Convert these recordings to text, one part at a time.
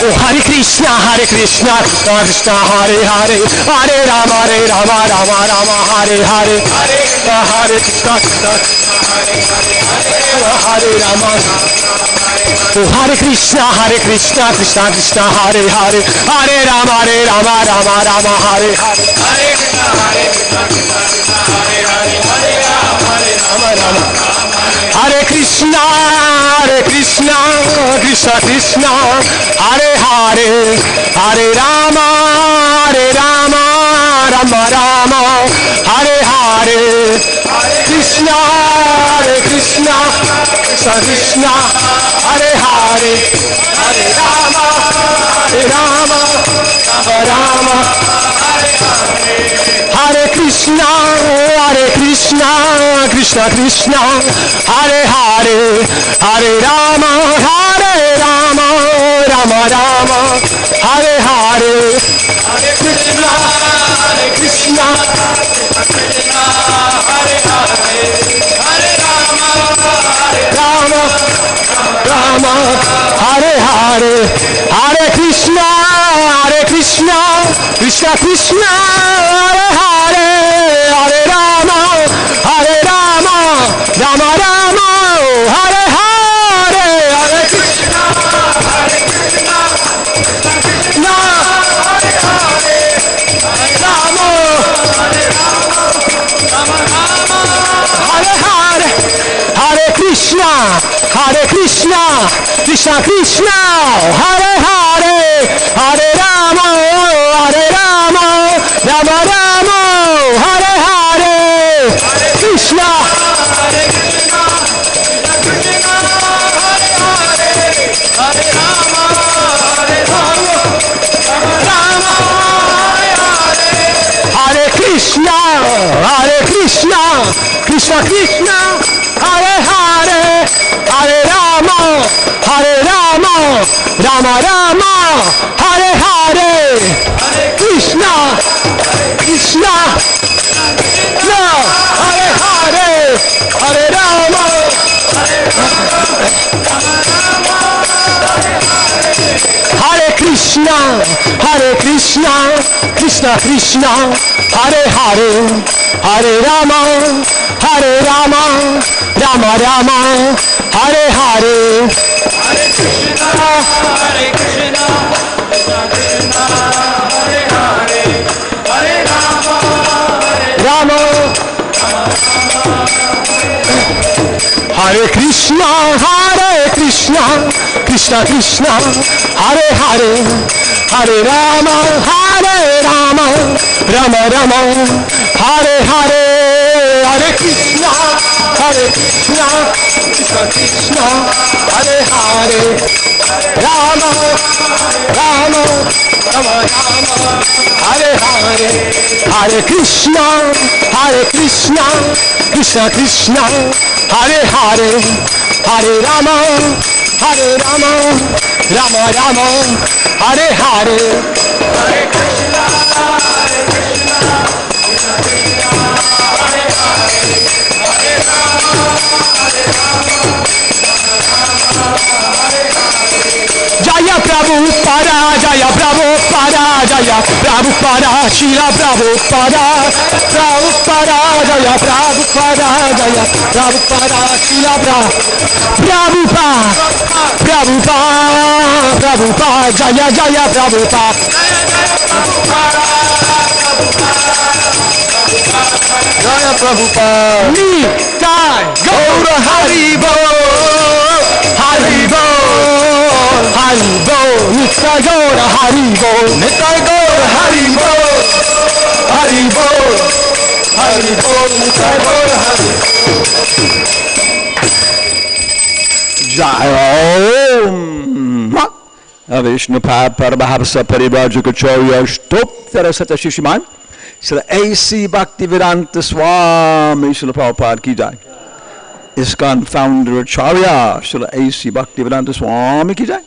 Oh Hare Krishna Krishna Krishna Hare Hare Hare Rama Rama Rama Hare Hare Hare Krishna Krishna Hare Rama. Oh Hare Krishna Krishna Krishna Hare Hare Hare Rama Rama Hare Hare Hare Krishna Krishna Krishna Hare Hare Hare Rama Rama Hare Hare Krishna Krishna Krishna Hare Hare Hare Rama Rama Hare Krishna Krishna Krishna Hare Hare Hare Rama Rama Hare Hare Hare Krishna Krishna Hare Hare Hare Rama Hare Hare Hare Krishna Krishna Krishna Hare Hare Hare Rama Rama Hare Hare Hare Krishna Krishna Hare Hare Rama Hare Hare Hare Krishna Krishna Hare Hare Hare Rama Rama Hare Hare Krishna Hare Krishna Krishna Hare Hare Hare Rama Rama Hare Hare Krishna Hare Hare Hare Rama Hare Krishna Krishna Hare Hare Hare Rama Rama Hare Hare Hare Krishna Hare Hare Hare Rama Hare Krishna Krishna Hare Hare Hare Rama Rama Hare Hare Hare Krishna Krishna Hare Hare Rama Hare Hare Hare Krishna Krishna Hare Hare Hare Rama Rama Hare Hare Hare Krishna Jaya Prabhupada, Jaya Prabhupada, Jaya Prabhupada, Shila Prabhupada, Prabhupada, Jaya Prabhupada, Jaya Prabhupada, Shila Prabhupada, Jaya Prabhupada, Jaya Prabhupada, Nitai, Gaura Haribo, Haribo, Haribo, Nitai Gaura Haribo, Nitai Gaura Haribo, Haribo, Haribo, Nitai Gaura Haribo. Jai Om Vishnu Paramahamsa Paribhajukacharya Stoptara Sata Shishiman Srila A.C. Bhaktivedanta Swami Srila Prabhupada Ki Jai. ISKCON founder Acharya Srila A.C. Bhaktivedanta Swami Ki Jai.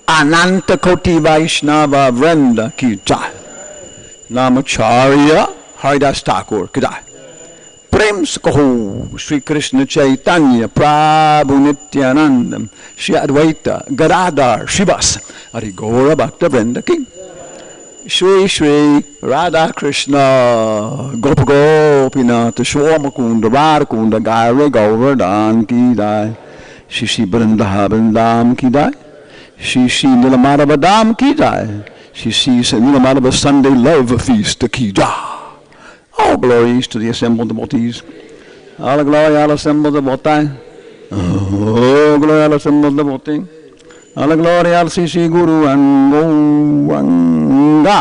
Ananta Koti Vaishnava Vrenda Ki Jai. Namacharya Haridas Thakur Ki Jai. प्रेम से कहो श्री कृष्ण चैतन्य प्रभु नित्यानंद श्री अद्वैत गदाधर शिवास हरि गौर भक्त वृंद की श्री श्री राधा कृष्ण गोप गोपीनाथ श्याम कुंड बार कुंड गाय गौरदान की दाय श्री श्री वृंदावन की दाय श्री श्री नीलमाधव धाम की दाय Shri Shri Neelmadhav Sunday love feast की दाय. All glories to the assembled devotees. All glory, all assembled devotees. All glory, all assembled devotees. All glory, all Sri Guru and Gauranga.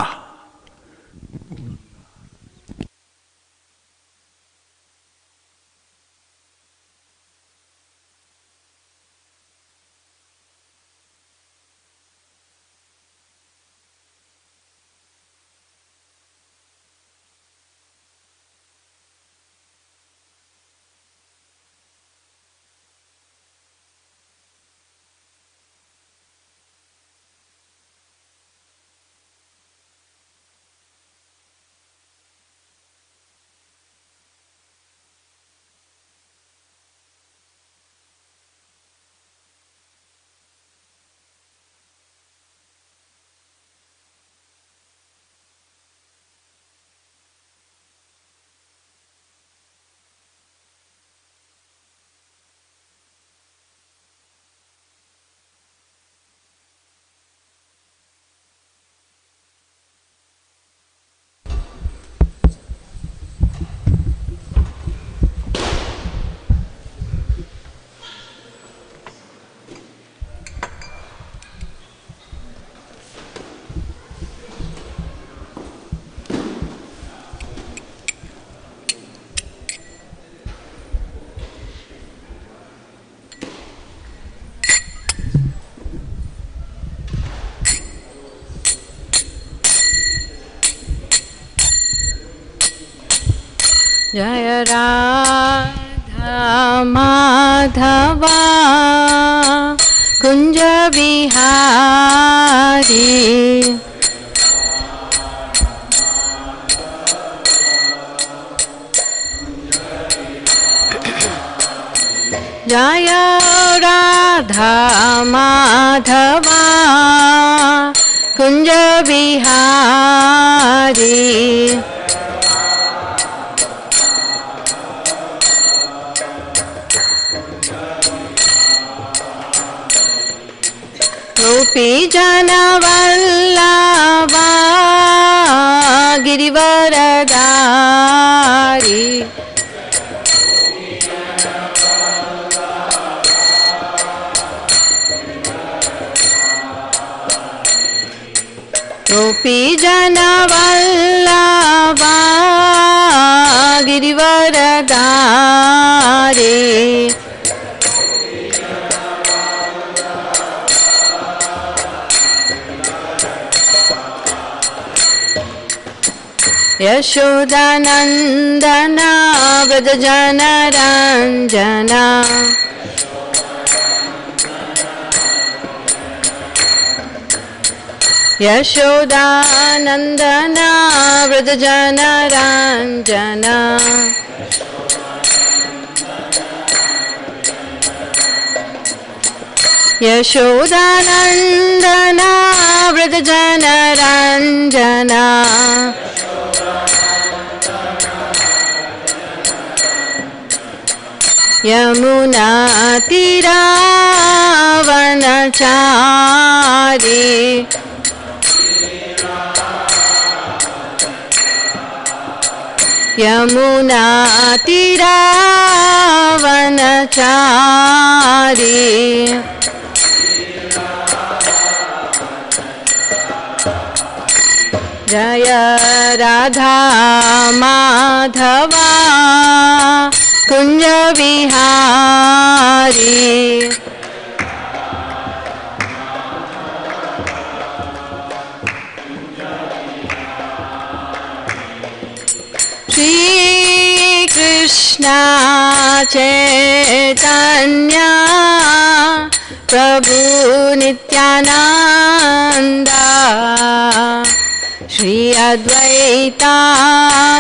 जय राधा माधवा कुंज विहारी जय राधा माधवा कुंज विहारी गोपी जनवल्लभा गिरिवरधारी गोपी जनवल्लभा गिरिवरधारी यशोदानंदना व्रजजनरंजना यशोदानंदना व्रजजनरंजना यशोदानंदना व्रजजनरंजना यमुना तीरावनचारी यमुना तीरावनचारी जय राधा माधवा कुंज विहारी श्री कृष्ण चैतन्य प्रभु Nityanand Shri Advaita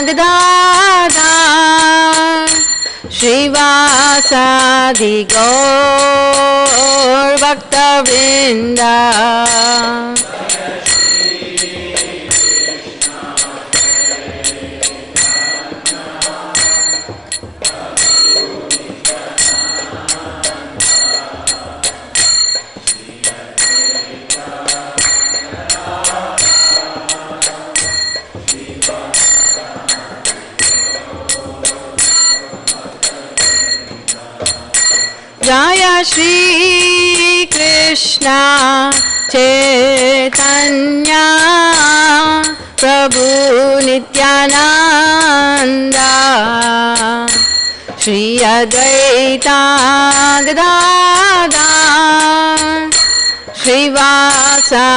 Gadadhar Srivasadi Gaur Bhakta Vrinda. Jaya Shri Krishna Chaitanya Prabhu Nityananda Shri Advaita Gadadhar Srivasadi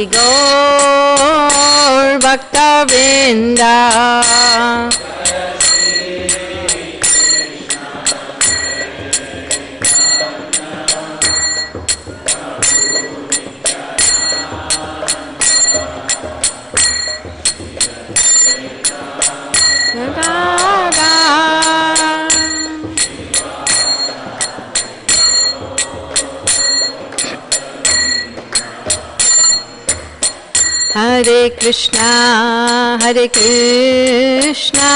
Gaur Bhakta Vrinda. Hare Krishna, Hare Krishna,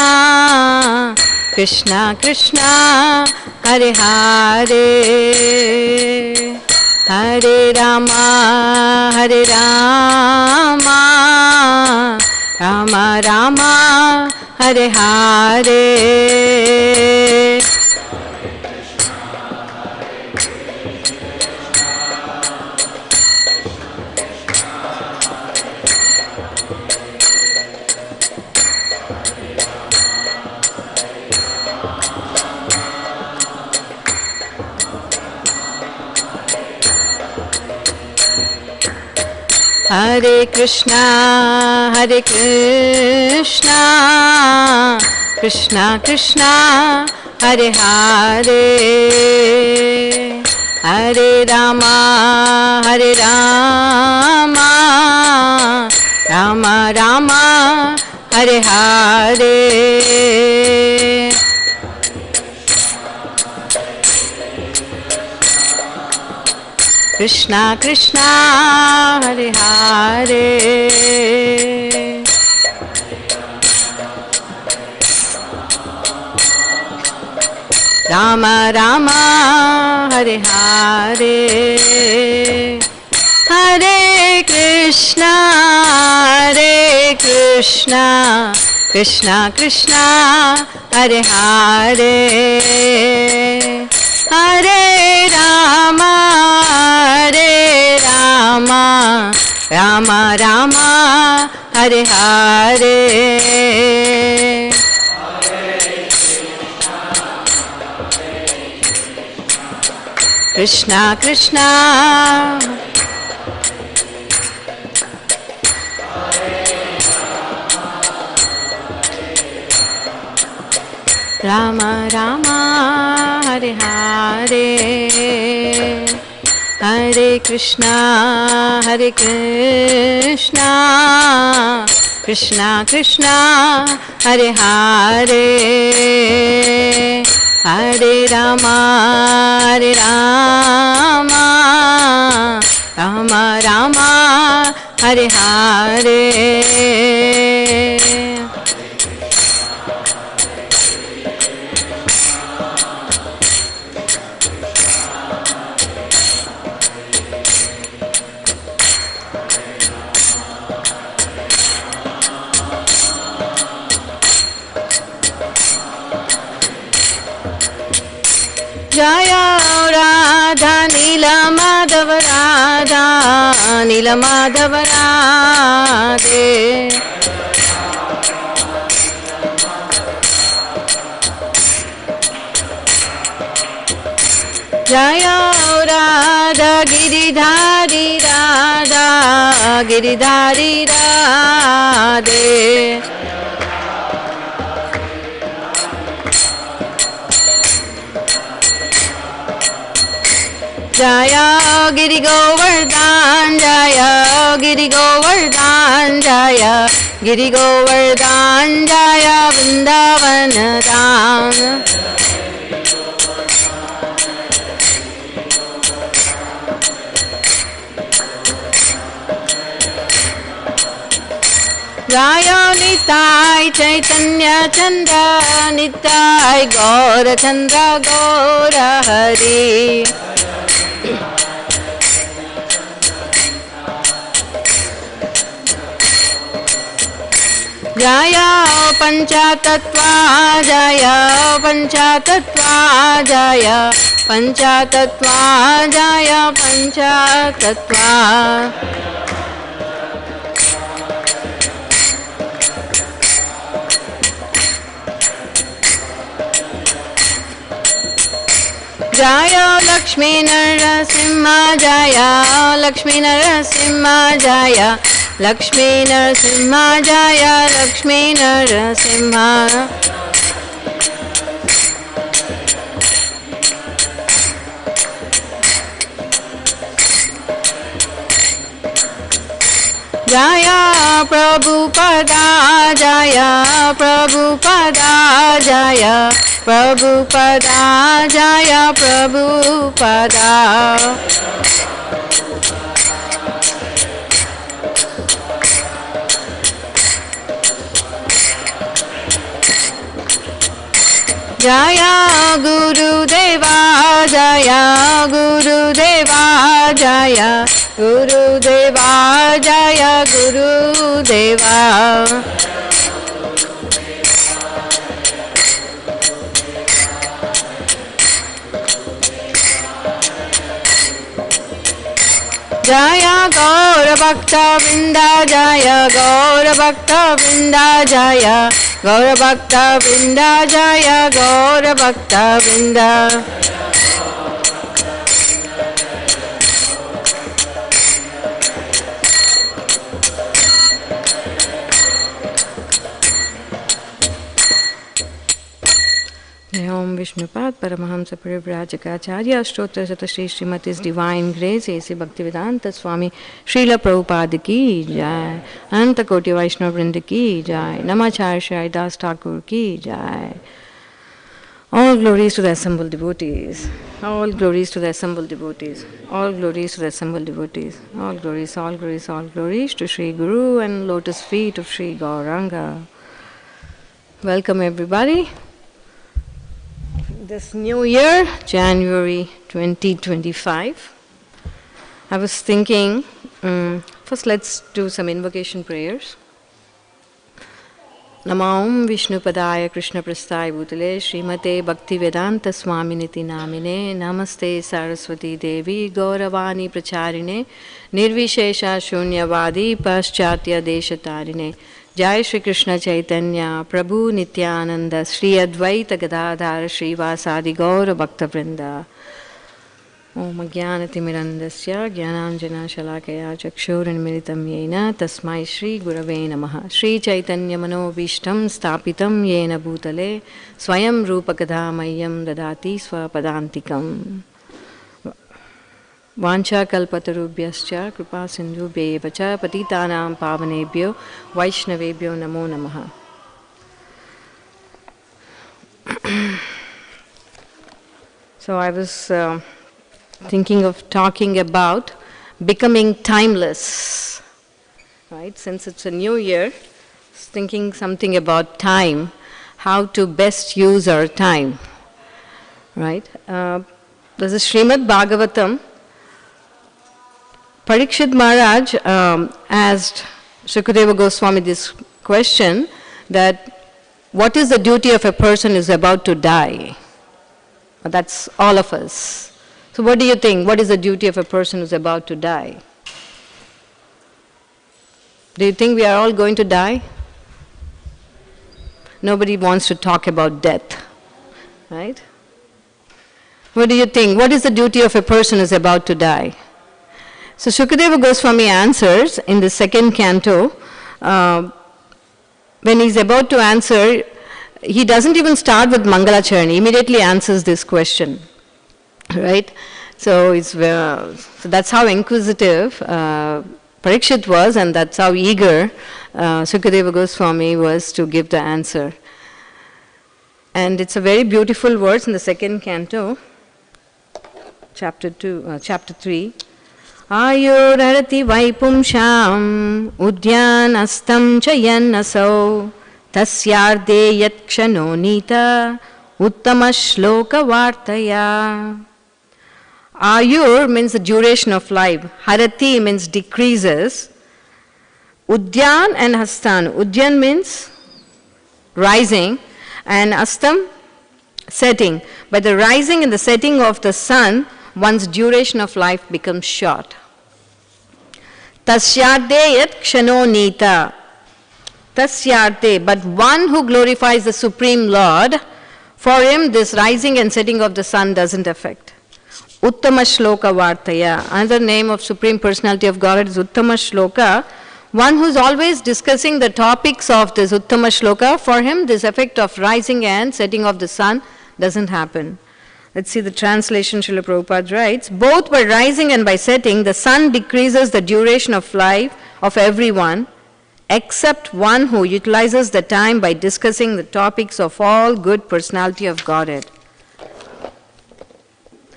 Krishna Krishna, Hare Hare, Hare Rama, Hare Rama, Rama Rama, Hare Hare. Hare Krishna, Hare Krishna, Krishna Krishna, Hare Hare, Hare Rama, Hare Rama, Rama Rama, Hare Hare. Krishna Krishna, Hare Hare, Rama Rama, Hare Hare, Hare Krishna, Hare Krishna, Krishna Krishna, Hare Hare, Hare Rama, Hare Rama, Rama Rama, Hare Hare. Krishna Krishna, Rama Rama, Hare Hare, Hare Krishna, Hare Krishna, Krishna Krishna, Hare Hare, Hare Rama, Hare Rama, Rama Rama, Hare Hare. Jaya Radha Nila Madhava Radha Nila Madhava Radhe. Jaya Radha Giridhari Radha Giridhari Radhe. Jaya Giri Govardhan, Jaya Giri Govardhan, Jaya Giri Govardhan, Jaya Vrindavan Dham. Jaya Nitai Chaitanya Chandra Nitai Gaura Chandra Gaura Hari Jaya Panchatattva Jaya Panchatattva Jaya Panchatattva Jaya Panchatattva Jaya Lakshmi Narasimha Jaya Lakshmi Narasimha Jaya Lakshmi Narasimha Jaya Lakshmi Narasimha Jaya Prabhupada Jaya Prabhupada Jaya Prabhupada Jaya Prabhupada Jaya Guru Deva Jaya Guru Deva Jaya Guru Deva Jaya Guru Deva Jaya Gaura Bhakta Vrinda Jaya Gaura Bhakta Vrinda Jaya Gaura Bhakta Vrinda Jaya Gaura Bhakta Vrinda Om Vishnupad Paramahamsa Parivrajacharya Ashtotra Satashri Srimati's Divine Grace A.C. Bhaktivedanta Swami Srila Prabhupada Ki Jai Anta Koti Vaishnava Vrinda Ki Jai Namacharya Shri Das Thakur Ki Jai All glories to the assembled devotees. All glories to the assembled devotees. All glories to the assembled devotees. All glories, all glories, all glories to Sri Guru and lotus feet of Sri Gauranga. Welcome everybody. This new year, January 2025. I was thinking, first let's do some invocation prayers. Namam Vishnupadaya Krishna Prasthaya Bhutale Srimate Bhaktivedanta Swaminiti Namine Namaste Saraswati Devi Gauravani Pracharine Nirvishesha Shunyavadi Paschatya Deshatarine Jai Shri Krishna Chaitanya Prabhu Nityananda Shri Advaita Gadadhara Shri Vasadi Gaura Bhakta Vrinda Om Jnanatimirandasya Jnananjana Shalakaya Chakshurinmilitam Yena Tasmai Shri Gurave Namaha Shri Chaitanya Manobishtam Stapitam Yena Bhutale Swayam Rupakadhamayam Dadati Swapadantikam Vancha Kalpatarubhyascha Kripa Sindhubhyeva Cha Patitanam Pavanebhyo Vaishnavebhyo Namo Namaha. So I was thinking of talking about becoming timeless, right? Since it's a new year, thinking something about time, how to best use our time, right? There's a Srimad Bhagavatam. Parikshit Maharaj asked Shukadeva Goswami this question, that what is the duty of a person who is about to die? That's all of us. So what do you think? What is the duty of a person who is about to die? Do you think we are all going to die? Nobody wants to talk about death, right? What do you think? What is the duty of a person who is about to die? So Shukadeva Goswami answers in the second canto, when he's about to answer, he doesn't even start with Mangalacharana, he immediately answers this question, right? So that's how inquisitive Parikshit was, and that's how eager Shukadeva Goswami was to give the answer. And it's a very beautiful verse in the second canto, chapter 3. Ayurarati vaipumsham udyanastam chayanasau tasyarde yat kshano nita uttama shloka vartaya. Ayur means the duration of life. Harati means decreases. Udyan and Hastan. Udyan means rising and Astam setting. By the rising and the setting of the sun, one's duration of life becomes short. Tasyarde yat kshano nita. Tasyarde, but one who glorifies the Supreme Lord, for him this rising and setting of the sun doesn't affect. Uttama Shloka Vartaya. Another name of Supreme Personality of God is Uttama Shloka. One who's always discussing the topics of this Uttama Shloka, for him this effect of rising and setting of the sun doesn't happen. Let's see the translation. Srila Prabhupada writes, both by rising and by setting, the sun decreases the duration of life of everyone, except one who utilizes the time by discussing the topics of all good personality of Godhead.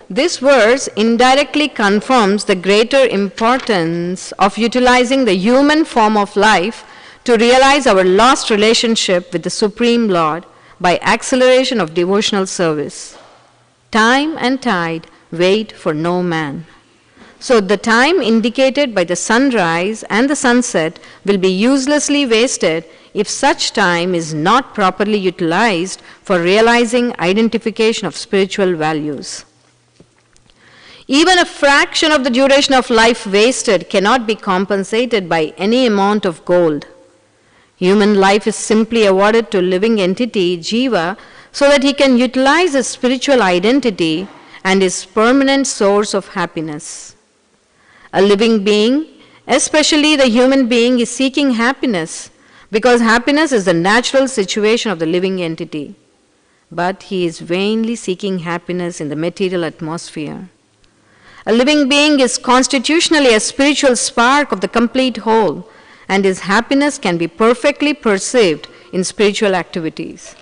This verse indirectly confirms the greater importance of utilizing the human form of life to realize our lost relationship with the Supreme Lord by acceleration of devotional service. Time and tide wait for no man. So the time indicated by the sunrise and the sunset will be uselessly wasted if such time is not properly utilized for realizing identification of spiritual values. Even a fraction of the duration of life wasted cannot be compensated by any amount of gold. Human life is simply awarded to a living entity, Jiva, so that he can utilize his spiritual identity and his permanent source of happiness. A living being, especially the human being, is seeking happiness because happiness is the natural situation of the living entity. But he is vainly seeking happiness in the material atmosphere. A living being is constitutionally a spiritual spark of the complete whole, and his happiness can be perfectly perceived in spiritual activities.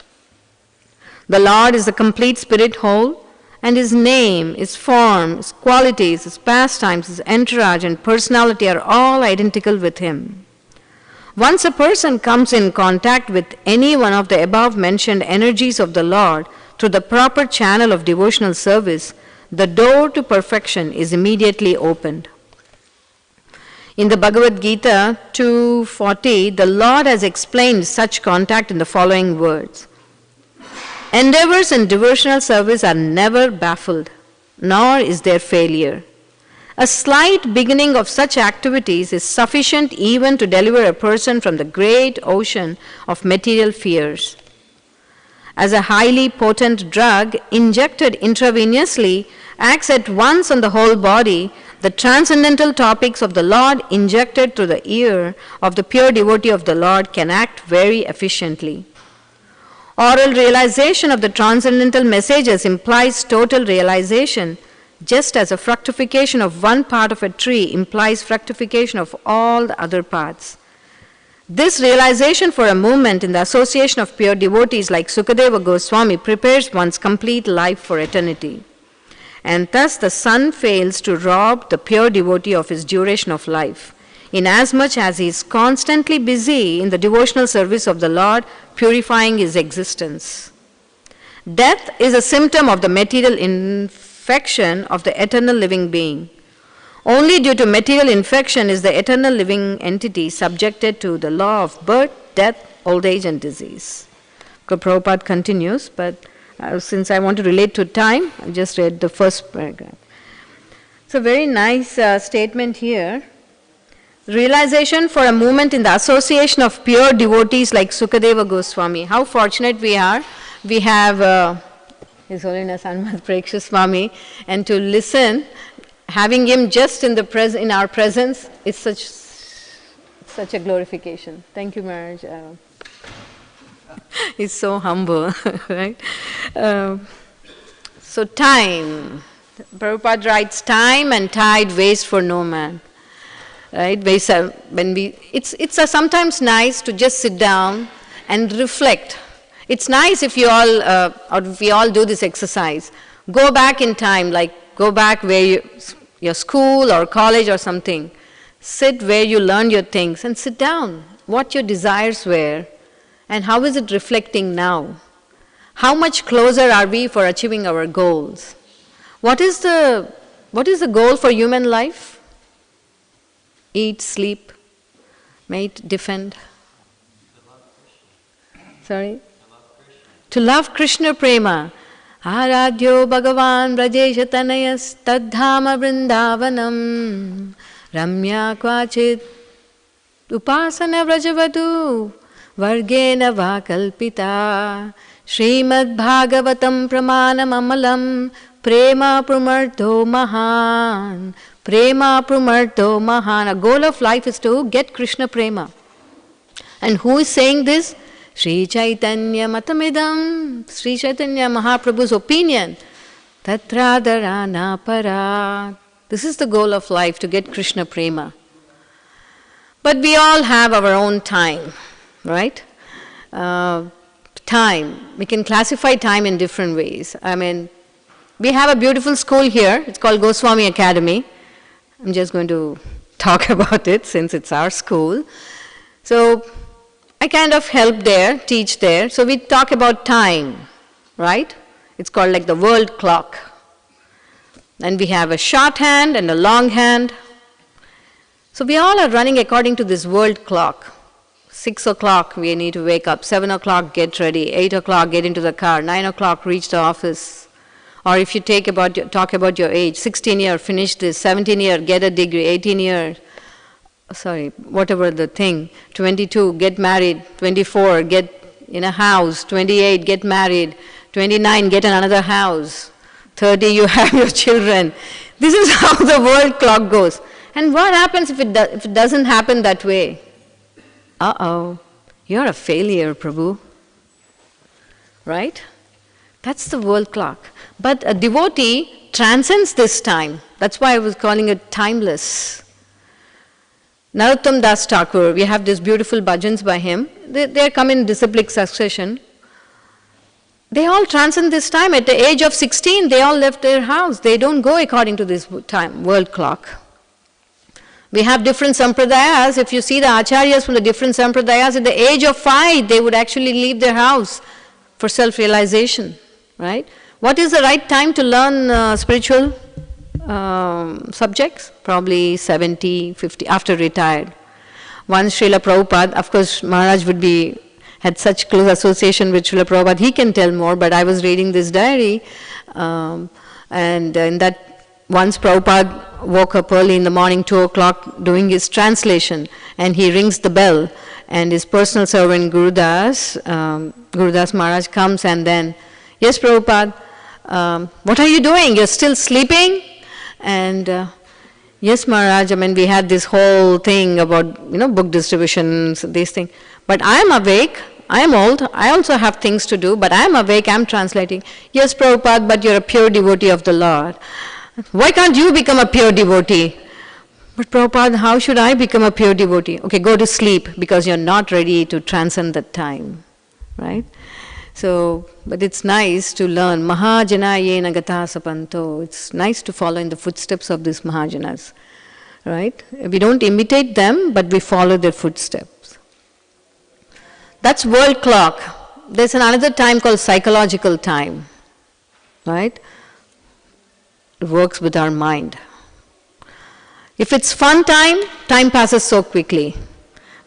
The Lord is the complete spirit whole, and his name, his form, his qualities, his pastimes, his entourage and personality are all identical with him. Once a person comes in contact with any one of the above mentioned energies of the Lord through the proper channel of devotional service, the door to perfection is immediately opened. In the Bhagavad Gita 2:40, the Lord has explained such contact in the following words. Endeavors in devotional service are never baffled, nor is there failure. A slight beginning of such activities is sufficient even to deliver a person from the great ocean of material fears. As a highly potent drug injected intravenously acts at once on the whole body, the transcendental topics of the Lord injected through the ear of the pure devotee of the Lord can act very efficiently. Oral realization of the transcendental messages implies total realization, just as a fructification of one part of a tree implies fructification of all the other parts. This realization for a moment in the association of pure devotees like Sukadeva Goswami prepares one's complete life for eternity. And thus the sun fails to rob the pure devotee of his duration of life, inasmuch as he is constantly busy in the devotional service of the Lord, purifying his existence. Death is a symptom of the material infection of the eternal living being. Only due to material infection is the eternal living entity subjected to the law of birth, death, old age and disease. Prabhupada continues, but since I want to relate to time, I just read the first paragraph. It's a very nice statement here. Realization for a moment in the association of pure devotees like Sukadeva Goswami. How fortunate we are. We have His Holiness Hanuman Preksha Swami, and to listen, having him just in our presence is such a glorification. Thank you, Maharaj. He's so humble, right? So time. Prabhupada writes, time and tide waste for no man. Right? It's sometimes nice to just sit down and reflect. It's nice if we all do this exercise. Go back in time, like go back where your school or college or something. Sit where you learned your things and sit down. What your desires were and how is it reflecting now? How much closer are we for achieving our goals? What is the goal for human life? Eat, sleep, mate, defend. Sorry? To love Krishna prema. Aradhyo Bhagavan Brajesha Tanayas Tadhama Vrindavanam Ramya Kvachit Upasana Vrajavadu Vargena Vakalpita Srimad Bhagavatam Pramanam Amalam Prema Pramartho Mahan Prema Pramartho Mahan. A goal of life is to get Krishna prema. And who is saying this? Sri Chaitanya Matamidam, Sri Chaitanya Mahaprabhu's opinion. Tatradharana para. This is the goal of life, to get Krishna prema. But we all have our own time, right? Time. We can classify time in different ways. I mean, we have a beautiful school here. It's called Goswami Academy. I'm just going to talk about it since it's our school. So, I kind of help there, teach there. So we talk about time, right? It's called like the world clock. And we have a short hand and a long hand. So we all are running according to this world clock. 6 o'clock we need to wake up, 7 o'clock get ready, 8 o'clock get into the car, 9 o'clock reach the office. Or if you talk about your age, 16 year, finish this, 17 year, get a degree, 18 year, whatever the thing, 22, get married, 24, get in a house, 28, get married, 29, get in another house, 30, you have your children. This is how the world clock goes. And what happens if it doesn't happen that way? Uh-oh, you're a failure, Prabhu. Right? That's the world clock. But a devotee transcends this time. That's why I was calling it timeless. Narottam Das Thakur, we have these beautiful bhajans by him. They come in disciplic succession. They all transcend this time. At the age of 16, they all left their house. They don't go according to this time, world clock. We have different sampradayas. If you see the acharyas from the different sampradayas, at the age of 5, they would actually leave their house for self-realization, right? What is the right time to learn spiritual subjects? Probably 70, 50, after retired. Once Srila Prabhupada, of course Maharaj had such close association with Srila Prabhupada, he can tell more, but I was reading this diary, and in that once Prabhupada woke up early in the morning, 2 o'clock, doing his translation, and he rings the bell, and his personal servant Gurudas Maharaj comes and then, yes Prabhupada, what are you doing? You're still sleeping? And yes Maharaj, I mean we had this whole thing about book distributions, these things. But I am awake, I am old, I also have things to do, but I am awake, I am translating. Yes Prabhupada, but you're a pure devotee of the Lord. Why can't you become a pure devotee? But Prabhupada, how should I become a pure devotee? Okay, go to sleep because you're not ready to transcend that time, right? So, but it's nice to learn. Mahajana yena gata sapanto. It's nice to follow in the footsteps of these Mahajanas, right? We don't imitate them, but we follow their footsteps. That's world clock. There's another time called psychological time, right? It works with our mind. If it's fun time passes so quickly.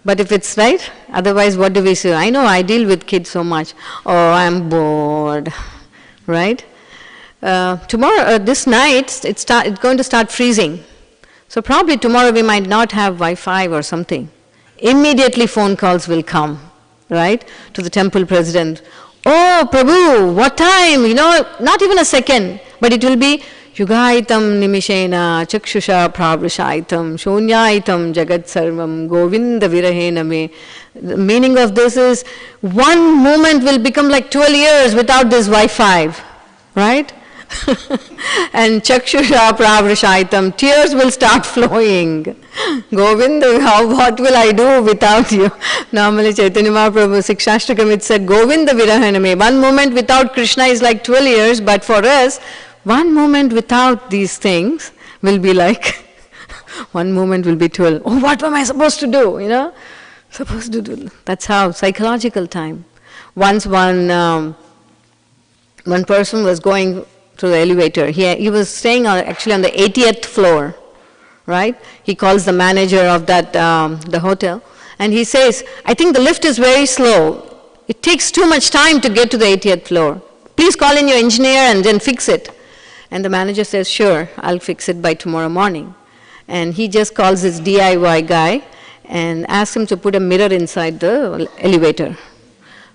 But if it's right, otherwise what do we say? I know I deal with kids so much. Oh, I'm bored, right? Tomorrow, this night, it's going to start freezing. So probably tomorrow we might not have Wi-Fi or something. Immediately phone calls will come, right? To the temple president. Oh, Prabhu, what time? Not even a second, but it will be Yugaitam nimishena chakshusha pravrishaitam shonyaitam jagat sarvam govinda virahena me. The meaning of this is one moment will become like 12 years without this Wi-Fi, right? And chakshusha pravrishaitam, tears will start flowing. Govinda, what will I do without you? Normally Chaitanya Mahaprabhu Sikshashtakam it said Govinda virahena me. One moment without Krishna is like 12 years, but for us, one moment without these things will be like, one moment will be 12. Oh, what am I supposed to do? You know, supposed to do. That's how psychological time. Once one person was going through the elevator. He was staying actually on the 80th floor, right? He calls the manager of that the hotel, and he says, "I think the lift is very slow. It takes too much time to get to the 80th floor. Please call in your engineer and then fix it." And the manager says, "Sure, I'll fix it by tomorrow morning." And he just calls his DIY guy and asks him to put a mirror inside the elevator,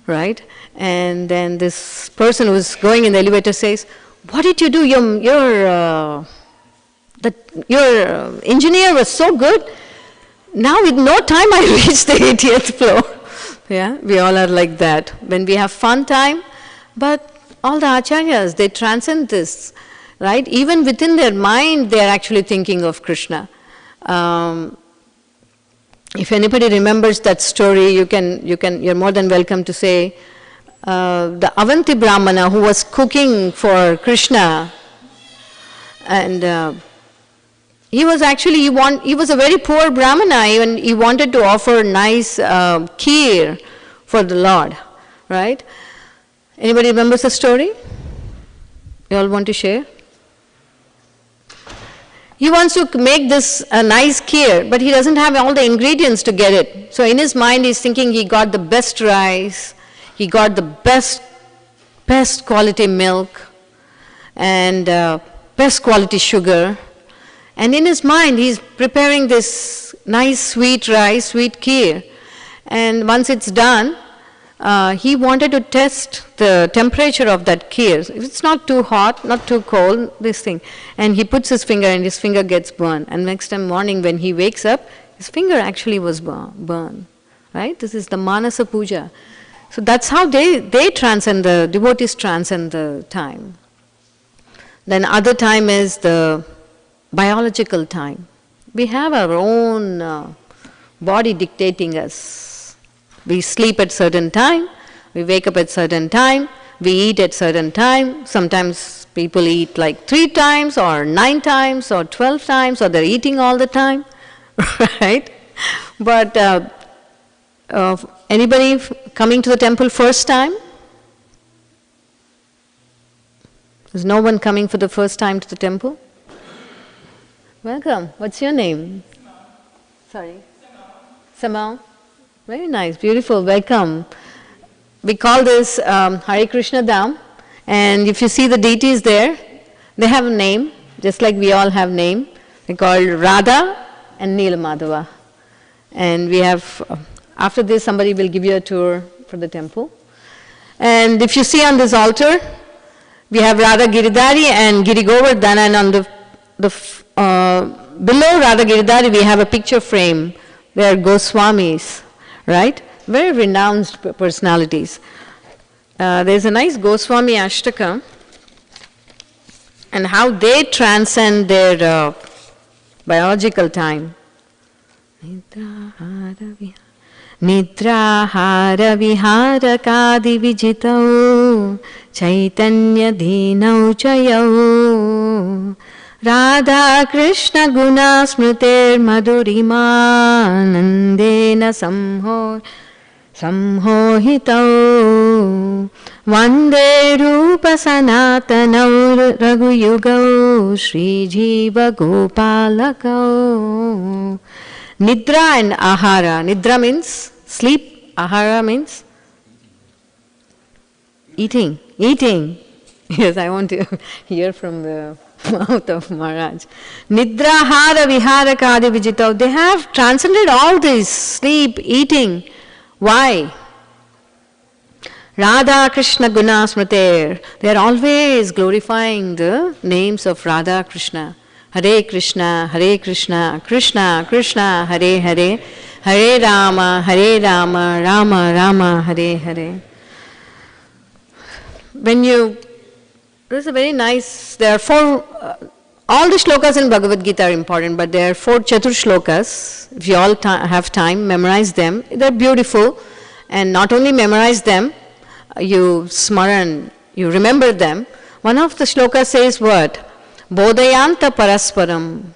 right? And then this person who's going in the elevator says, "What did you do? Your engineer was so good. Now with no time I reached the 80th floor." Yeah, we all are like that. When we have fun time, but all the acharyas, they transcend this, right? Even within their mind, they are actually thinking of Krishna. If anybody remembers that story, you're more than welcome to say, the Avanti Brahmana who was cooking for Krishna, and he was actually, he was a very poor Brahmana, even he wanted to offer nice kheer for the Lord, right? Anybody remembers the story? You all want to share? He wants to make this a nice kheer, but he doesn't have all the ingredients to get it. So in his mind he's thinking he got the best rice, he got the best quality milk, and best quality sugar. And in his mind he's preparing this nice sweet rice, sweet kheer. And once it's done, he wanted to test the temperature of that kheer. If it's not too hot, not too cold, this thing. And he puts his finger and his finger gets burned. And next time morning when he wakes up, his finger actually was burned. Right? This is the Manasa Puja. So that's how they transcend, the devotees transcend the time. Then other time is the biological time. We have our own body dictating us. We sleep at certain time, we wake up at certain time, we eat at certain time. Sometimes people eat like 3 times or 9 times or 12 times, or they're eating all the time, right? But anybody coming to the temple first time? There's no one coming for the first time to the temple? Welcome. What's your name? Sorry? Samao. Very nice, beautiful, welcome. We call this Hare Krishna Dham, and if you see the deities there, they have a name, just like we all have name. They're called Radha and Neelamadhava. And we have, after this somebody will give you a tour for the temple. And if you see on this altar, we have Radha Giridhari and Giri Govardhana, and on below Radha Giridhari we have a picture frame. They are Goswamis. Right? Very renounced personalities. There's a nice Goswami Ashtaka, and how they transcend their biological time. Nidrahara viharakadi vijitau chaitanya dhinau chayau Radha Krishna guna smriter madhurima nandena sammohitau Vande rupa sanatanau raghuyugau Shri Jiva Gopalakau. Nidra and ahara. Nidra means sleep, ahara means eating. Yes, I want to hear from the mouth of Maharaj. Nidra, hara, vihara, kadi, vijitav. They have transcended all this, sleep, eating. Why? Radha Krishna Guna Smriter. They are always glorifying the names of Radha Krishna. Hare Krishna, Krishna Krishna, Hare Hare, Hare Rama, Rama Rama, Hare Hare. This is a very nice, there are 4, all the shlokas in Bhagavad Gita are important, but there are 4 Chatur shlokas. If you all have time, memorize them. They're beautiful, and not only memorize them, you smaran, you remember them. One of the shlokas says what? Bodhayanta parasparam.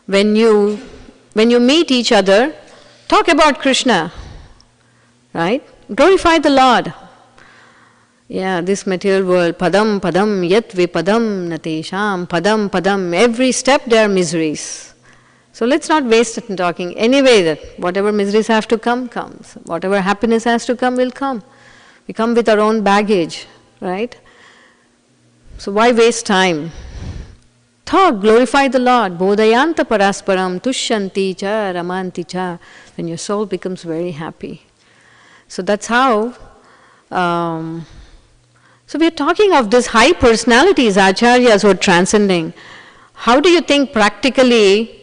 When you meet each other, talk about Krishna, right? Glorify the Lord. Yeah, this material world, padam padam yat vipadam natesham, padam padam, every step there are miseries. So let's not waste it in talking. Anyway, that whatever miseries have to come, comes. Whatever happiness has to come, will come. We come with our own baggage, right? So why waste time? Talk, glorify the Lord. Bodhayanta parasparam tushyanti cha ramanti cha. Then your soul becomes very happy. So that's how... so we are talking of these high personalities, acharyas who are transcending. How do you think practically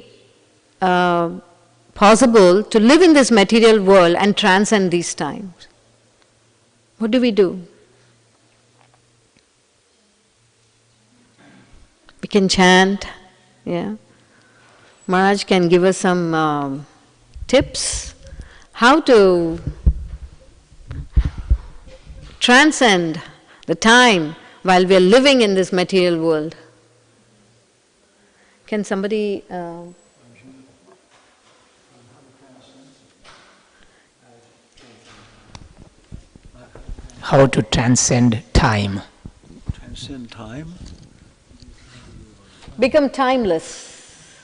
possible to live in this material world and transcend these times? What do we do? We can chant, yeah. Maharaj can give us some tips how to transcend the time while we are living in this material world. Can somebody... How to transcend time? Transcend time? Become timeless,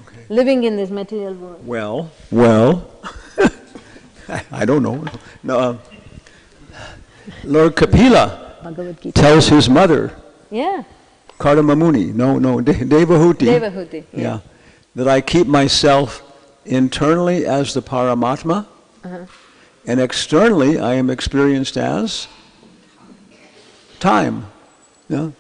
Okay. living in this material world. Well, I don't know. No, Lord Kapila Bhagavad Gita. tells his mother, Yeah. Kardamamuni, Devahuti, Devahuti. yeah, that I keep myself internally as the Paramatma, and externally I am experienced as time. Yeah,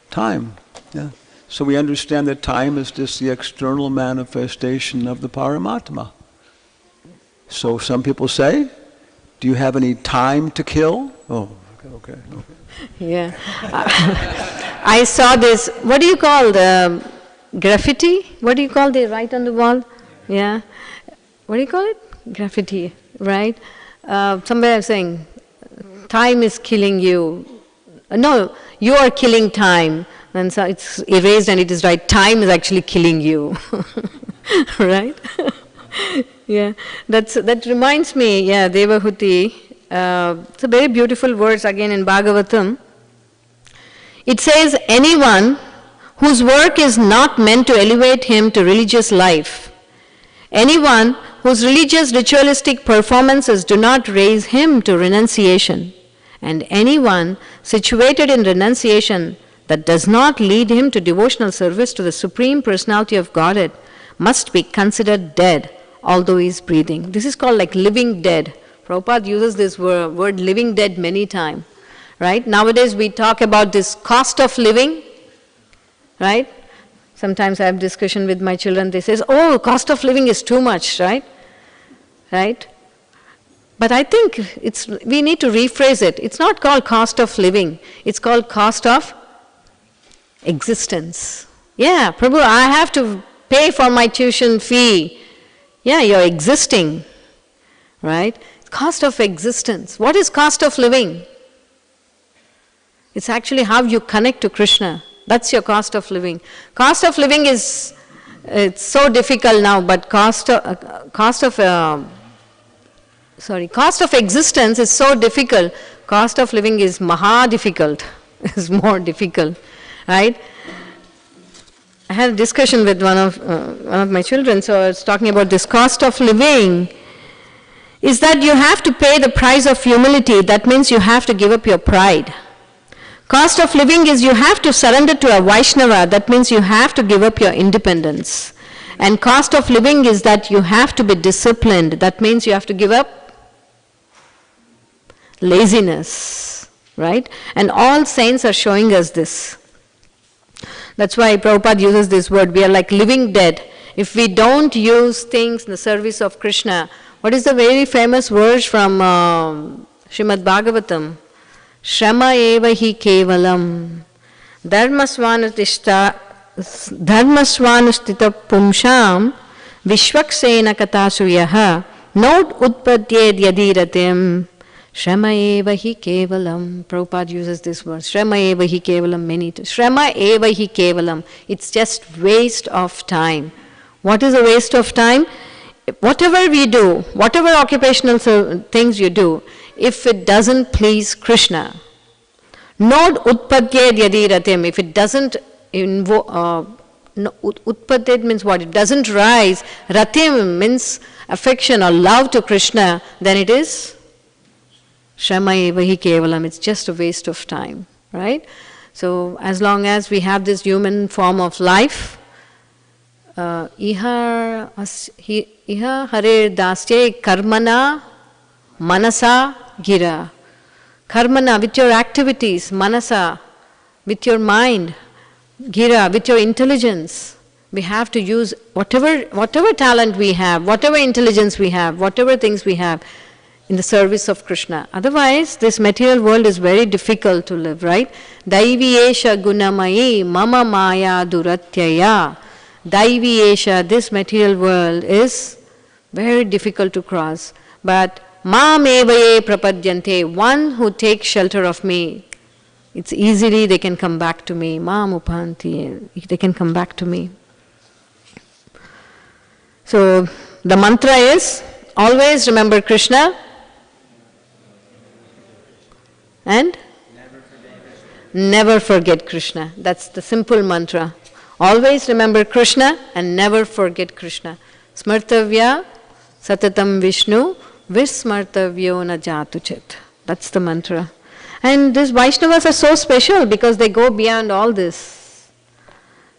time. Yeah. So we understand that time is just the external manifestation of the Paramatma. So some people say, do you have any time to kill? Oh, okay. Yeah. I saw this, what do you call the graffiti? What do you call they write on the wall? Yeah. What do you call it? Graffiti, right? Somebody was saying, time is killing you. No, you are killing time. And so it's erased and it is right, time is actually killing you. Right? Yeah, that reminds me, yeah, Devahuti. It's a very beautiful verse again in Bhagavatam. It says, anyone whose work is not meant to elevate him to religious life, anyone whose religious ritualistic performances do not raise him to renunciation, and anyone situated in renunciation that does not lead him to devotional service to the Supreme Personality of Godhead must be considered dead, although he is breathing. This is called like living dead. Prabhupada uses this word living dead many times, right? Nowadays we talk about this cost of living, right? Sometimes I have discussion with my children, they say, oh, cost of living is too much, right? Right? But I think we need to rephrase it. It's not called cost of living, it's called cost of existence. Yeah, Prabhu, I have to pay for my tuition fee. Yeah, you're existing, right? Cost of existence. What is cost of living? It's actually how you connect to Krishna. That's your cost of living. Cost of living is, it's so difficult now, but cost of existence is so difficult. Cost of living is maha difficult. It's more difficult, right? I had a discussion with one of my children, so I was talking about this cost of living. Is that you have to pay the price of humility. That means you have to give up your pride. Cost of living is you have to surrender to a Vaishnava. That means you have to give up your independence. And cost of living is that you have to be disciplined. That means you have to give up laziness, right? And all saints are showing us this. That's why Prabhupada uses this word, we are like living dead. If we don't use things in the service of Krishna, what is the very famous verse from Srimad Bhagavatam? Shrama eva hi kevalam dharmasvanustita pumsham vishvaksena katasuyaha not utpadyed yadiratim Shrama eva hi kevalam. Prabhupada uses this word. Shrama eva hi kevalam many times. Shrama eva hi kevalam. It's just waste of time. What is a waste of time? Whatever we do, whatever occupational things you do, if it doesn't please Krishna, nod utpadyed yadi ratim, if it doesn't utpadyed means what? It doesn't rise. Ratim means affection or love to Krishna, then it is Shrama eva hi kevalam. It's just a waste of time, right? So as long as we have this human form of life, iha harir dasye karmana manasa gira. Karmana, with your activities, manasa, with your mind, gira, with your intelligence. We have to use whatever talent we have, whatever intelligence we have, whatever things we have in the service of Krishna. Otherwise, this material world is very difficult to live, right? Daiviyesha gunamayi mama maya duratyaya. Daiviyesha, this material world is very difficult to cross. But Mam evaye prapadyante, one who takes shelter of me, it's easily they can come back to me. Mam upanti, they can come back to me. So the mantra is, always remember Krishna and never forget Krishna. That's the simple mantra. Always remember Krishna and never forget Krishna. Smartavya satatam Vishnu vismartavyo na jatuchit. That's the mantra. And these Vaishnavas are so special because they go beyond all this.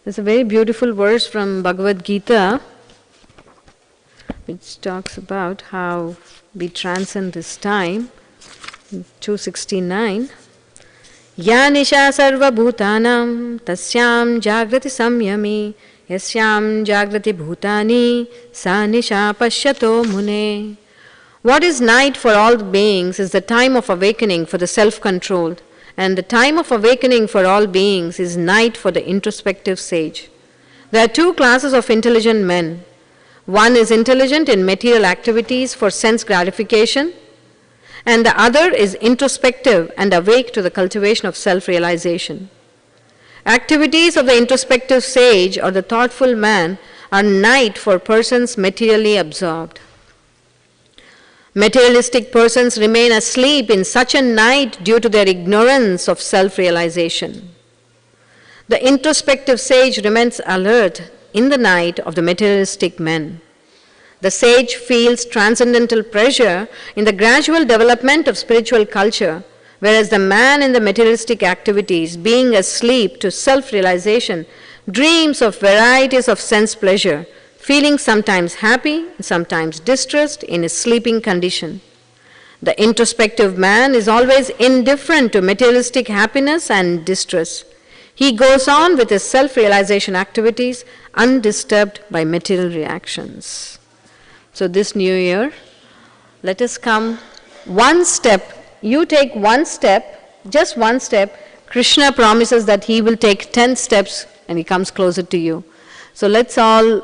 There's a very beautiful verse from Bhagavad Gita which talks about how we transcend this time. 269. Ya nisha sarva bhutanam tasyam jagrati samyami yasyam jagrati bhutani sa nisha pashyato mune. What is night for all beings is the time of awakening for the self-controlled, and the time of awakening for all beings is night for the introspective sage. There are two classes of intelligent men. One is intelligent in material activities for sense gratification, and the other is introspective and awake to the cultivation of self-realization. Activities of the introspective sage or the thoughtful man are night for persons materially absorbed. Materialistic persons remain asleep in such a night due to their ignorance of self-realization. The introspective sage remains alert in the night of the materialistic men. The sage feels transcendental pleasure in the gradual development of spiritual culture, whereas the man in the materialistic activities, being asleep to self-realization, dreams of varieties of sense pleasure, feeling sometimes happy, sometimes distressed in his sleeping condition. The introspective man is always indifferent to materialistic happiness and distress. He goes on with his self-realization activities undisturbed by material reactions. So this new year, let us come one step. You take one step, just one step. Krishna promises that he will take 10 steps and he comes closer to you. So let's all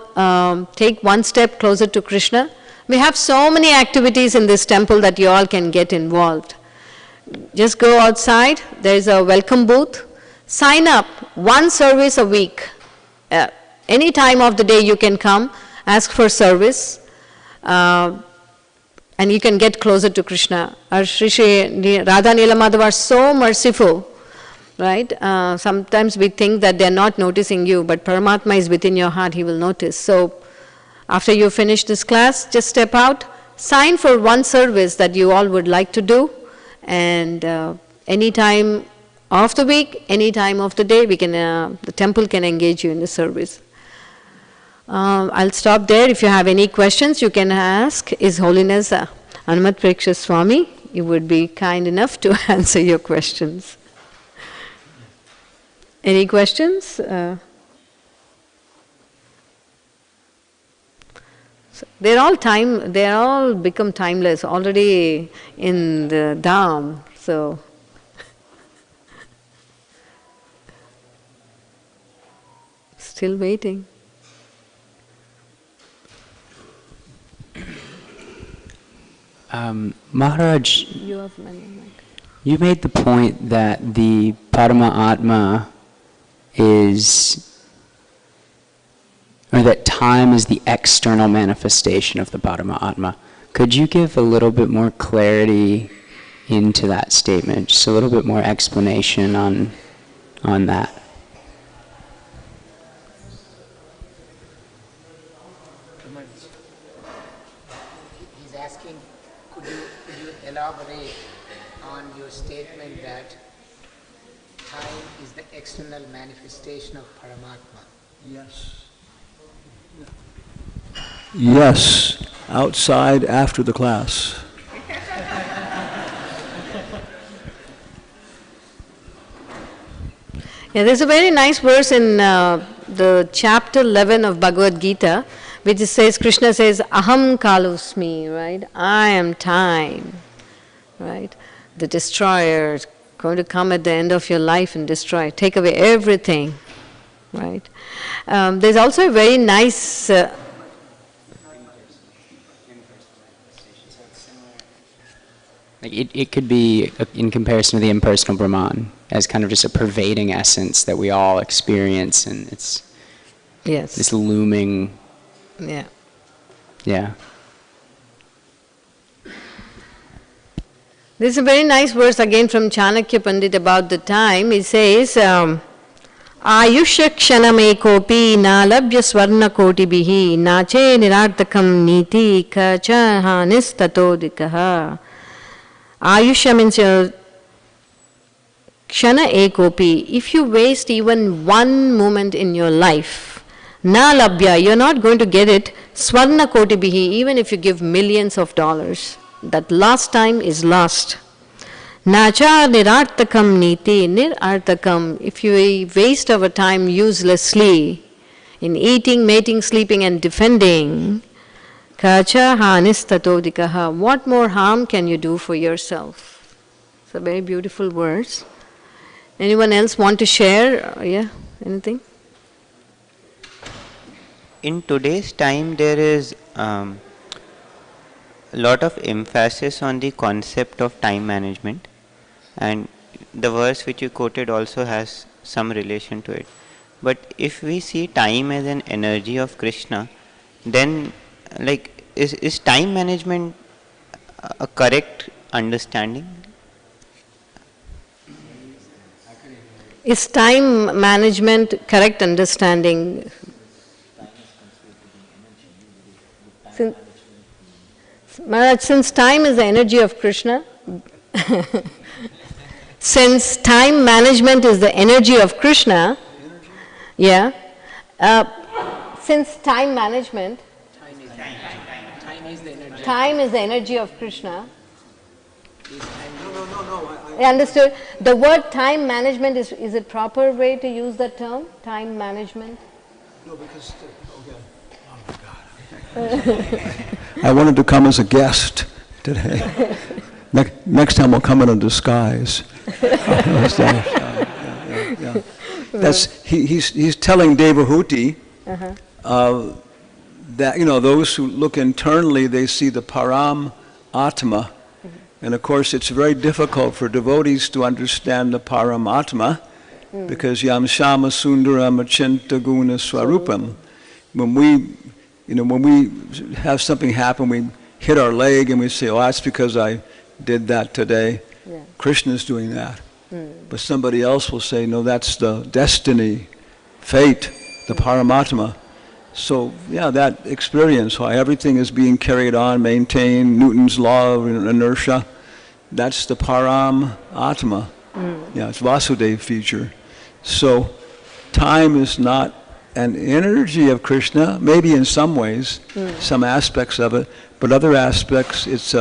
take one step closer to Krishna. We have so many activities in this temple that you all can get involved. Just go outside, there is a welcome booth. Sign up, one service a week. Any time of the day you can come, ask for service. And you can get closer to Krishna. Our Shri Radha Nila Madhava are so merciful, right? Sometimes we think that they are not noticing you, but Paramatma is within your heart, he will notice. So after you finish this class, just step out, sign for one service that you all would like to do, and any time of the week, any time of the day, we can the temple can engage you in the service. I'll stop there. If you have any questions, you can ask His Holiness Hanumat Preksha Swami. He would be kind enough to answer your questions. Any questions? So they're all become timeless already in the Dham. So still waiting. Maharaj, You have many. you made the point that the Paramatma is, or that time is the external manifestation of the Paramatma. Could you give a little bit more clarity into that statement, just a little bit more explanation on that? He's asking, could you elaborate on your statement that time is the external manifestation of Paramatma? Yes. Yes. Outside after the class. Yeah, there's a very nice verse in the chapter 11 of Bhagavad Gita, which says, Krishna says, Aham Kalosmi, right? I am time, right? The destroyer is going to come at the end of your life and destroy, take away everything, right? There's also a very nice... It could be in comparison to the impersonal Brahman as kind of just a pervading essence that we all experience, and it's this looming. Yeah. Yeah. This is a very nice verse again from Chanakya Pandit about the time. He says, Ayusha kshaname na labhya swarna koti bihi nache nirartakam niti kacha hanis tatodikaha. Ayusha means kshana ekopi. If you waste even one moment in your life, na labhya, you're not going to get it. Swarna koti bihi, even if you give millions of dollars. That last time is lost. Nacha nirartakam niti, nirartakam. If you waste our time uselessly in eating, mating, sleeping and defending, kacha hanis tatodikaha. What more harm can you do for yourself? It's a very beautiful verse. Anyone else want to share? Yeah, anything? In today's time, there is a lot of emphasis on the concept of time management, and the verse which you quoted also has some relation to it. But if we see time as an energy of Krishna, then is time management a correct understanding? Is time management correct understanding? Since time is the energy of Krishna, since time management is the energy of Krishna, yeah, since time management, time is the energy of Krishna. I understood. The word time management, is it proper way to use that term? Time management? No, because, oh God. I wanted to come as a guest today. Next time we'll come in a disguise. He's telling Devahuti that, those who look internally, they see the Param Atma. And of course, it's very difficult for devotees to understand the Param Atma because Yam Shama Sundaram Achinta Guna Swarupam. When we have something happen, we hit our leg and we say, oh, that's because I did that today. Yeah. Krishna's doing that. But somebody else will say, no, that's the destiny, fate, the Paramatma. So, yeah, that experience, how everything is being carried on, maintained, Newton's law of inertia, that's the Param Atma. Yeah, it's Vasudeva feature. So, time is not an energy of Krishna, maybe in some ways, some aspects of it, but other aspects, it's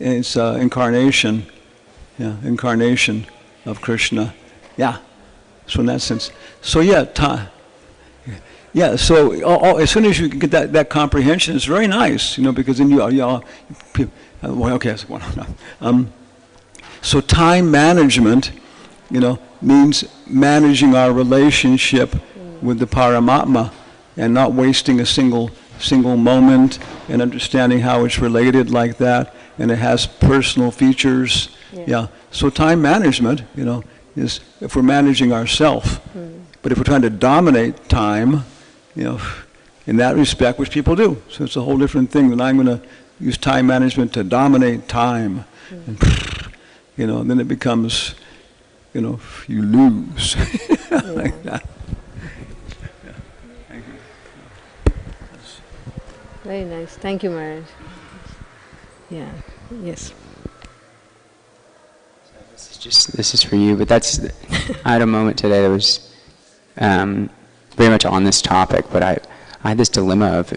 incarnation. Yeah, incarnation of Krishna. Yeah, so in that sense. So yeah, time. Yeah, so as soon as you get that comprehension, it's very nice, because then so time management, means managing our relationship with the Paramatma and not wasting a single single moment and understanding how it's related like that, and it has personal features. Yeah. So time management, is if we're managing ourselves. But if we're trying to dominate time, in that respect, which people do. So it's a whole different thing that I'm going to use time management to dominate time. And, then it becomes, you lose. Like that. Yeah. Thank you. Very nice. Thank you, Maharaj. Yeah. Yes. This is for you, but I had a moment today that was very much on this topic, but I had this dilemma of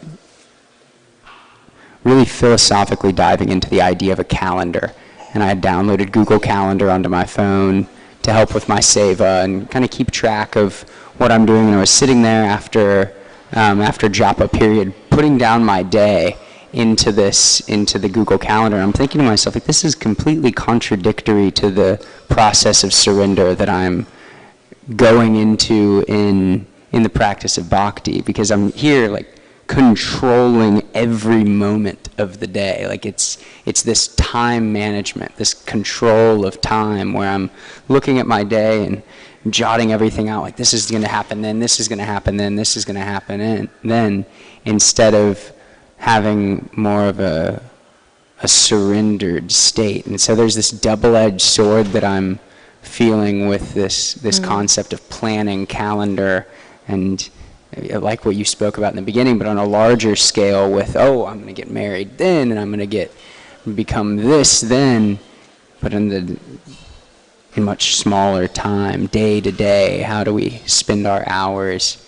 really philosophically diving into the idea of a calendar. And I had downloaded Google Calendar onto my phone to help with my seva and kind of keep track of what I'm doing. And I was sitting there after japa period, putting down my day into the Google Calendar. And I'm thinking to myself, like, this is completely contradictory to the process of surrender that I'm going into in the practice of bhakti, because I'm here like controlling every moment of the day. Like it's this time management, this control of time, where I'm looking at my day and jotting everything out, like this is going to happen then, this is going to happen then, this is going to happen and then, instead of having more of a surrendered state. And so there's this double-edged sword that I'm feeling with this concept of planning, calendar, and I like what you spoke about in the beginning, but on a larger scale with, I'm going to get married then, and I'm going to become this then, but in much smaller time, day to day, how do we spend our hours?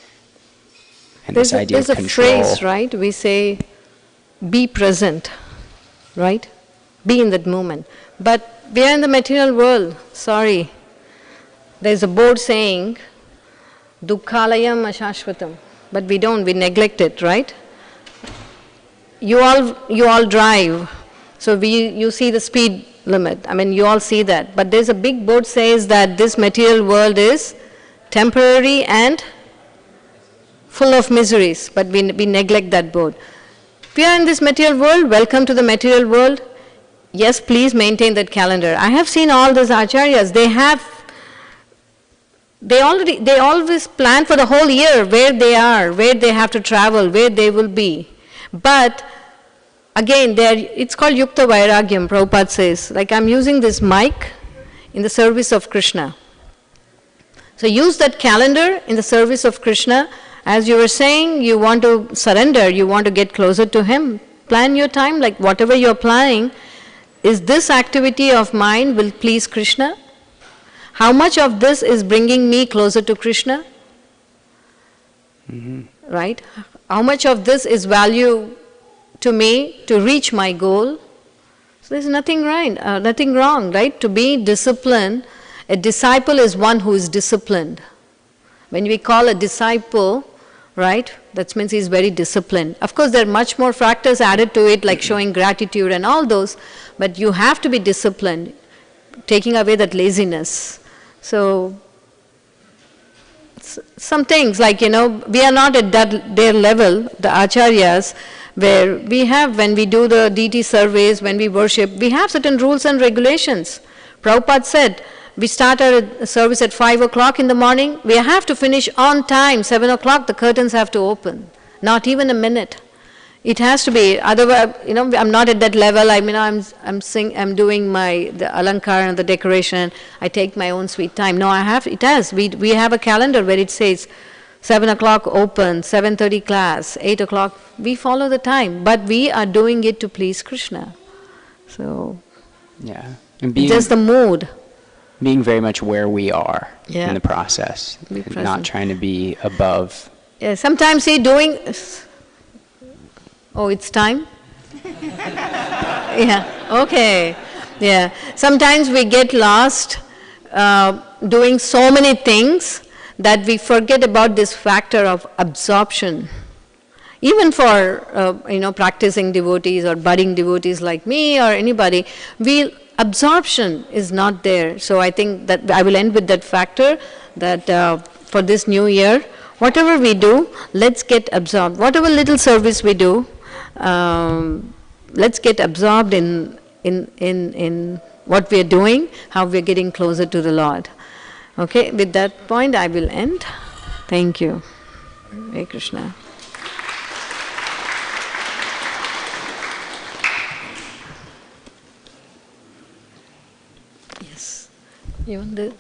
And this idea of control. There's a phrase, right? We say, be present, right? Be in that moment. But we are in the material world, sorry. There's a board saying, Dukkhalayam ashashvatam. But we neglect it, right? You all drive, so you see the speed limit. I mean, you all see that. But there's a big board says that this material world is temporary and full of miseries, but we neglect that board. We are in this material world, welcome to the material world. Yes, please maintain that calendar. I have seen all those acharyas, they always plan for the whole year where they are, where they have to travel, where they will be. But again, it's called Yukta Vairagyam, Prabhupada says. Like, I'm using this mic in the service of Krishna. So use that calendar in the service of Krishna. As you were saying, you want to surrender, you want to get closer to Him. Plan your time, like whatever you're planning, is this activity of mine will please Krishna? How much of this is bringing me closer to Krishna? Right? How much of this is value to me to reach my goal? So there's nothing wrong, right? To be disciplined, a disciple is one who is disciplined. When we call a disciple, right, that means he's very disciplined. Of course, there are much more factors added to it, like showing gratitude and all those, but you have to be disciplined, taking away that laziness. So, some things like, we are not at their level, the acharyas, where we have, when we do the deity surveys, when we worship, we have certain rules and regulations. Prabhupada said, we start our service at 5 o'clock in the morning, we have to finish on time, 7 o'clock, the curtains have to open, not even a minute. It has to be, otherwise, I'm not at that level. I mean, I'm doing the alankar and the decoration. I take my own sweet time. No, we have a calendar where it says 7 o'clock open, 7:30 class, 8 o'clock. We follow the time, but we are doing it to please Krishna. So, yeah, and just the mood. Being very much where we are in the process, not trying to be above. Yeah, sometimes doing. Oh, it's time? Yeah, okay. Yeah. Sometimes we get lost doing so many things that we forget about this factor of absorption. Even for, practicing devotees or budding devotees like me or anybody, absorption is not there. So I think that I will end with that factor that for this new year, whatever we do, let's get absorbed. Whatever little service we do, let's get absorbed in what we are doing, how we are getting closer to the Lord. Okay, with that point I will end. Thank you. Hare Krishna. Yes. You want the...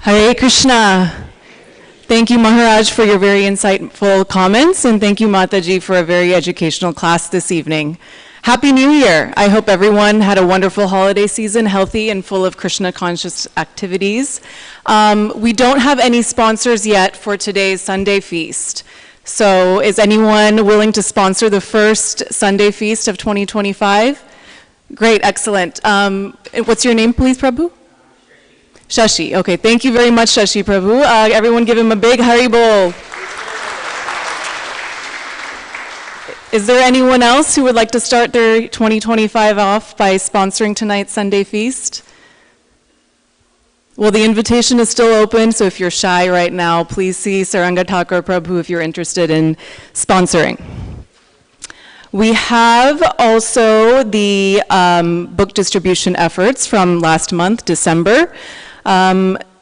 Hare Krishna. Thank you, Maharaj, for your very insightful comments, and thank you, Mataji, for a very educational class this evening. Happy New Year. I hope everyone had a wonderful holiday season, healthy and full of Krishna-conscious activities. We don't have any sponsors yet for today's Sunday feast. So is anyone willing to sponsor the first Sunday feast of 2025? Great, excellent. What's your name, please, Prabhu? Shashi. Okay, thank you very much, Shashi Prabhu. Everyone give him a big Haribol. Is there anyone else who would like to start their 2025 off by sponsoring tonight's Sunday feast? Well, the invitation is still open, so if you're shy right now, please see Saranga Thakur Prabhu if you're interested in sponsoring. We have also the book distribution efforts from last month, December.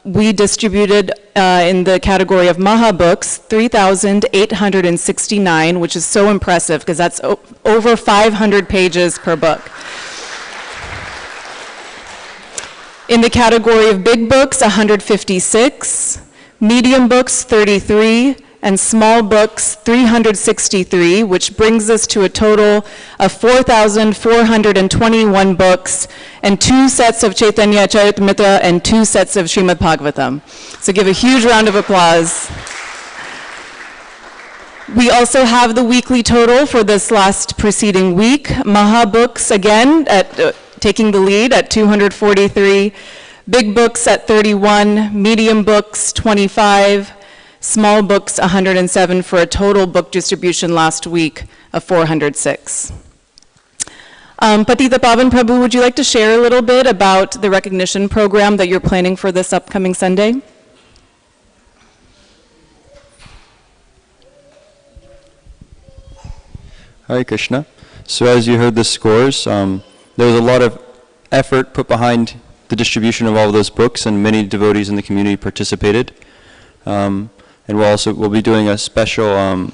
We distributed in the category of Maha books 3,869, which is so impressive because that's over 500 pages per book. In the category of big books, 156, medium books, 33, and small books, 363, which brings us to a total of 4,421 books and 2 sets of Chaitanya Charitamrita and 2 sets of Srimad Bhagavatam. So give a huge round of applause. We also have the weekly total for this last preceding week. Maha books, again, taking the lead at 243, big books at 31, medium books 25, small books 107, for a total book distribution last week of 406. Patita Pavan Prabhu, would you like to share a little bit about the recognition program that you're planning for this upcoming Sunday? Hare Krishna. So as you heard the scores, there was a lot of effort put behind the distribution of all of those books, and many devotees in the community participated. And we'll be doing a special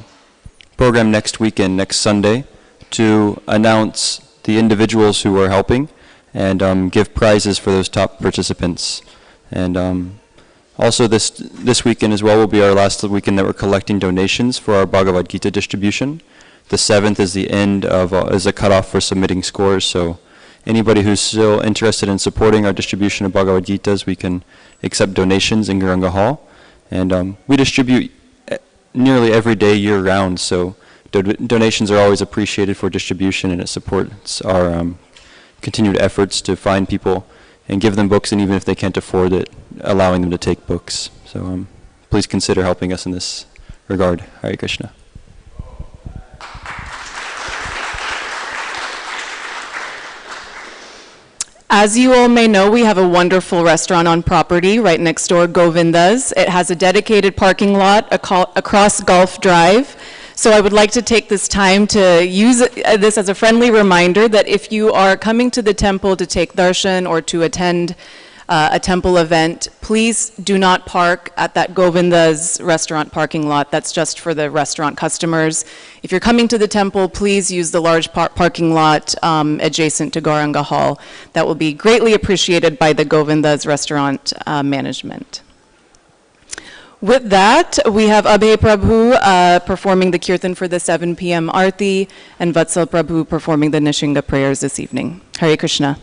program next weekend, next Sunday, to announce the individuals who are helping and give prizes for those top participants. And also this weekend as well will be our last weekend that we're collecting donations for our Bhagavad Gita distribution. The 7th is the end of is a cutoff for submitting scores. So anybody who's still interested in supporting our distribution of Bhagavad Gitas, we can accept donations in Garanga Hall. And we distribute nearly every day year-round, so donations are always appreciated for distribution, and it supports our continued efforts to find people and give them books, and even if they can't afford it, allowing them to take books. So please consider helping us in this regard. Hare Krishna. As you all may know, we have a wonderful restaurant on property right next door, Govinda's. It has a dedicated parking lot across Gulf Drive. So I would like to take this time to use this as a friendly reminder that if you are coming to the temple to take darshan or to attend a temple event, please do not park at that Govinda's restaurant parking lot. That's just for the restaurant customers. If you're coming to the temple, please use the large parking lot adjacent to Gauranga Hall. That will be greatly appreciated by the Govinda's restaurant management. With that, we have Abhay Prabhu performing the Kirtan for the 7 p.m. Aarti, and Vatsal Prabhu performing the Nishinga prayers this evening. Hare Krishna.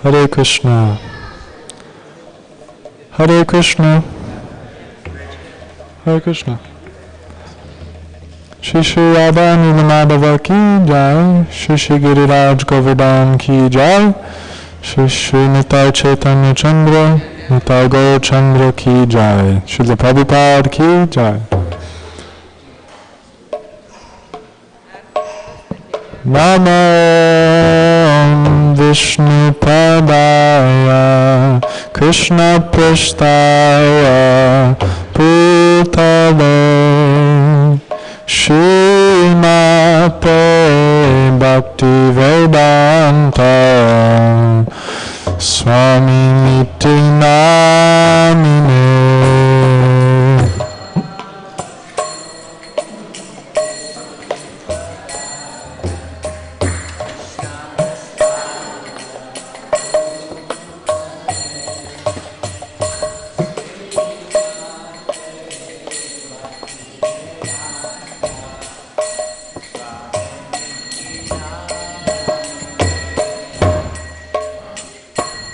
Hare Krishna. Hare Krishna. Hare Krishna. Shri Shri Radha Madhava ki jai, Shri Shri Giriraj Govardhan ki jai, Shri Shri Nitai Chaitanya Chandra, Nitai Gaur Chandra ki jai, Srila Prabhupada ki jai. Namo Vishnu Padaya Krishna Prasthaya Putale Srimate Bhakti Vedanta Swami Niti Namine.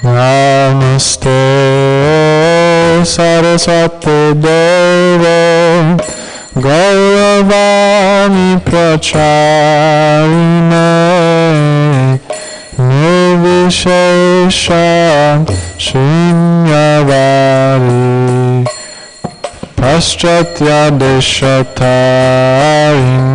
Namaste Saraswati Deva Gauravani Pracharine Nirvishesha Shinyavari Paschatya Deshatarine.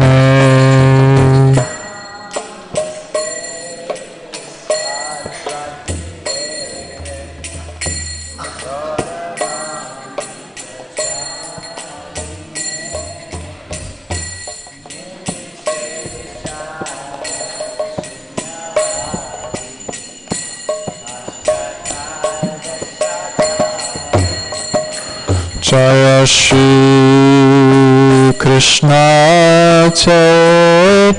Jaya Shri Krishna Chaitanya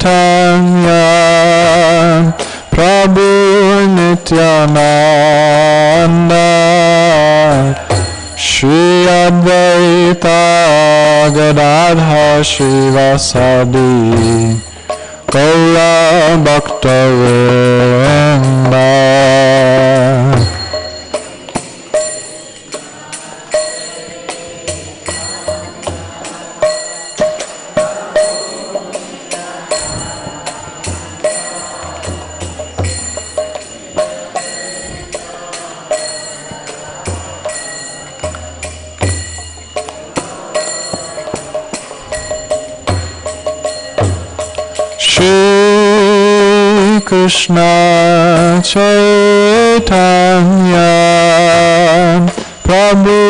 Prabhu Nityananda Shri Advaita Gadadha Shivasadi Gaura Bhakta Vrinda. Krishna Chaitanya Prabhu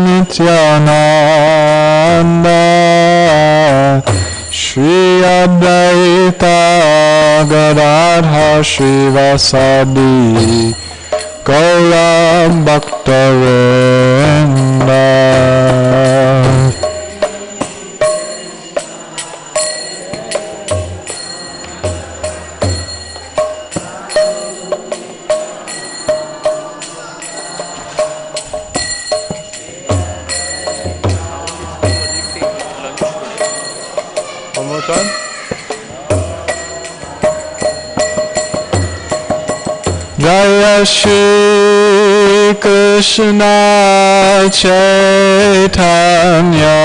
Nityananda Shri Advaita Gadadha Shivasadi Gaura Bhakta Vrinda. Jaya Shri Krishna Chaitanya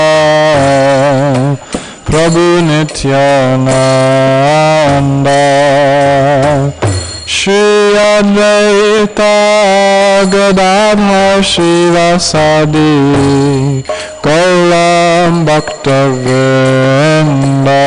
Prabhu Nityananda Shri Advaita Gadadha Shivasadi Gaura Bhakta Vrinda.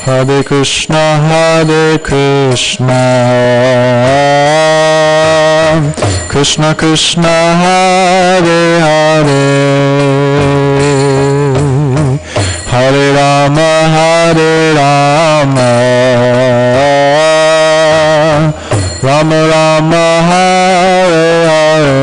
Hare Krishna, Krishna Krishna, Hare Hare, Hare Rama, Rama Rama, Hare Hare.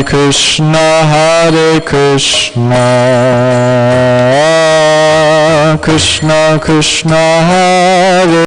Hare Krishna, Krishna Krishna Hare